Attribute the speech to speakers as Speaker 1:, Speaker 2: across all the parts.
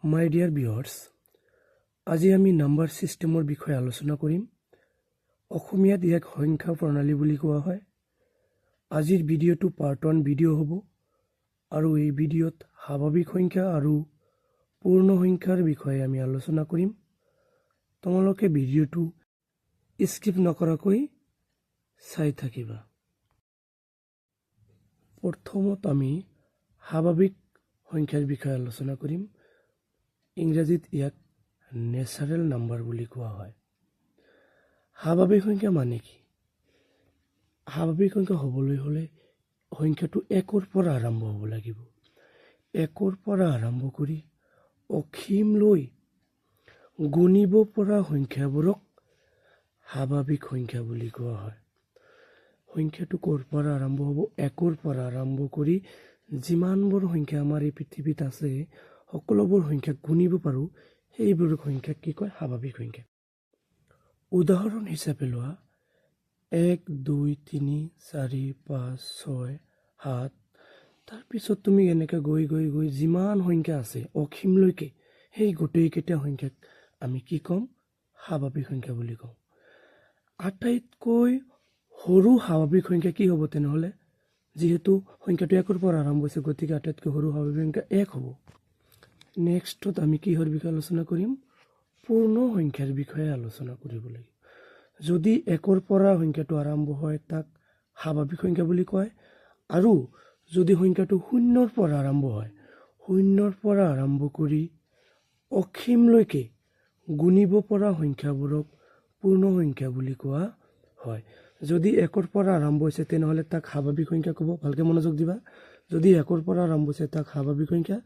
Speaker 1: My dear viewers, আজি আমি number সিস্টেমৰ বিষয়ে আলোচনা কৰিম। অসমীয়াত ইয়াক সংখ্যা প্ৰণালী বুলি কোৱা হয়। আজিৰ ভিডিঅ'টো পাৰ্ট 1 ভিডিঅ' হ'ব আৰু এই ভিডিঅ'ত স্বাভাৱিক সংখ্যা আৰু পূৰ্ণ সংখ্যাৰ বিষয়ে আমি আলোচনা কৰিম। তোমালোকে ভিডিঅ'টো স্কিপ নকৰাকৈ চাই থাকিবা। প্ৰথমত আমি স্বাভাৱিক সংখ্যাৰ বিষয়ে আলোচনা কৰিম। ইংৰাজীত ইয়াক নেচাৰেল নাম্বাৰ বুলি কোৱা হয়। স্বাভাৱিক সংখ্যা মানে কি? স্বাভাৱিক সংখ্যা হ'বলৈ হ'লে সংখ্যাটো 1ৰ পৰা আৰম্ভ হ'ব লাগিব। 1ৰ পৰা আৰম্ভ কৰি অসীমলৈ গুণিব পৰা সংখ্যাবোৰক স্বাভাৱিক সংখ্যা বুলি কোৱা হয়। সংখ্যাটো ক'ৰ পৰা আৰম্ভ হ'ব? 1ৰ পৰা আৰম্ভ কৰি যিমানবোৰ সংখ্যা আমাৰ এই পৃথিৱীত আছে সকলোবোৰ সংখ্যা গুণিব পাৰোঁ, সেইবোৰ সংখ্যাক কি কয়? স্বাভাৱিক সংখ্যা। উদাহৰণ হিচাপে লোৱা 1 2 3 4 5 6 7। তাৰপিছত তুমি এনেকৈ গৈ গৈ গৈ যিমান সংখ্যা আছে অসীমলৈকে সেই গোটেইকেইটা সংখ্যাক আমি কি ক'ম? স্বাভাৱিক সংখ্যা বুলি কওঁ। আটাইতকৈ সৰু স্বাভাৱিক সংখ্যা কি হ'ব তেনেহ'লে? যিহেতু সংখ্যাটো 1ৰ পৰা আৰম্ভ হৈছে, গতিকে আটাইতকৈ সৰু স্বাভাৱিক সংখ্যা 1 হ'ব। নেক্সটত আমি কিহৰ বিষয়ে আলোচনা কৰিম? পূৰ্ণ সংখ্যাৰ বিষয়ে আলোচনা কৰিব লাগিব। যদি 1ৰ পৰা সংখ্যাটো আৰম্ভ হয় তাক স্বাভাৱিক সংখ্যা বুলি কয়, আৰু যদি সংখ্যাটো 0ৰ পৰা আৰম্ভ হয়, 0ৰ পৰা আৰম্ভ কৰি অসীমলৈকে গুণিব পৰা সংখ্যাবোৰক পূৰ্ণ সংখ্যা বুলি কোৱা হয়। যদি 1ৰ পৰা আৰম্ভ হৈছে তেনেহ'লে তাক স্বাভাৱিক সংখ্যা ক'ব। ভালকৈ মনোযোগ দিবা। যদি 1ৰ পৰা আৰম্ভ হৈছে তাক স্বাভাৱিক সংখ্যা,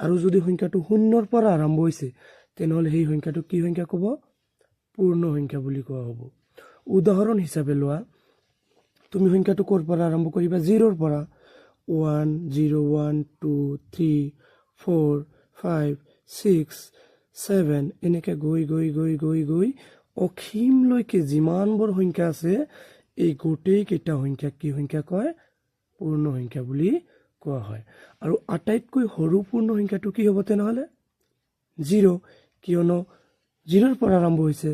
Speaker 1: আৰু যদি সংখ্যাটো 0ৰ পৰা আৰম্ভ হৈছে তেনেহ'লে সেই সংখ্যাটো কি সংখ্যা ক'ব? পূৰ্ণ সংখ্যা বুলি কোৱা হ'ব। উদাহৰণ হিচাপে লোৱা, তুমি সংখ্যাটো ক'ৰ পৰা আৰম্ভ কৰিবা? 0ৰ পৰা। 1 0 1 2 3 4 5 6 7 এনেকৈ গৈ গৈ গৈ গৈ গৈ অসীমলৈকে যিমানবোৰ সংখ্যা আছে এই গোটেইকেইটা সংখ্যাক কি সংখ্যা কয়? পূৰ্ণ সংখ্যা বুলি কোৱা হয়। আৰু আটাইতকৈ সৰু পূৰ্ণ সংখ্যাটো কি হ'ব তেনেহ'লে? 0, কিয়নো 0ৰ পৰা আৰম্ভ হৈছে,